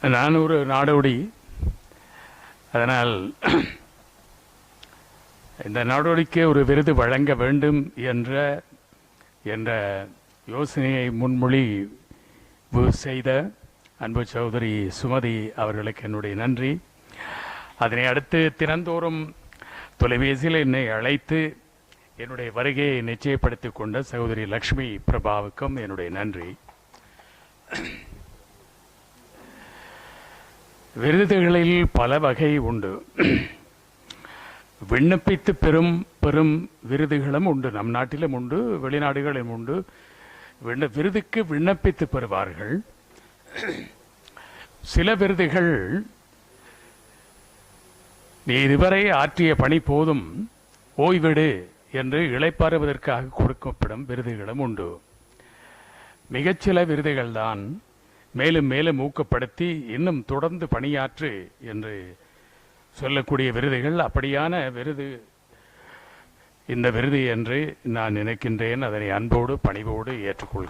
நான் ஒரு நாடோடி. அதனால் இந்த நாடோடிக்கு ஒரு விருது வழங்க வேண்டும் என்ற யோசனையை முன்மொழிவு செய்த அன்பு சகோதரி சுமதி அவர்களுக்கு என்னுடைய நன்றி. அதனை அடுத்து தினந்தோறும் தொலைபேசியில் என்னை அழைத்து என்னுடைய வருகையை நிச்சயப்படுத்திக் கொண்ட சகோதரி லக்ஷ்மி பிரபாவுக்கும் என்னுடைய நன்றி. விருதுகளில் பல வகை உண்டு. விண்ணப்பித்து பெரும் விருதுகளும் உண்டு. நம் நாட்டிலும் உண்டு, வெளிநாடுகளிலும் உண்டு. விருதுக்கு விண்ணப்பித்து பெறுவார்கள். சில விருதுகள் நீ இதுவரை ஆற்றிய பணி போதும், ஓய்வெடு என்று இளைப்பாறுவதற்காக கொடுக்கப்படும் விருதுகளும் உண்டு. மிகச்சில விருதுகள் தான் மேலும் மேலும் ஊக்கப்படுத்தி இன்னும் தொடர்ந்து பணியாற்று என்று சொல்லக்கூடிய விருதுகள். அப்படியான விருது இந்த விருது என்று நான் நினைக்கின்றேன். அதனை அன்போடு பணிவோடு ஏற்றுக்கொள்கிறேன்.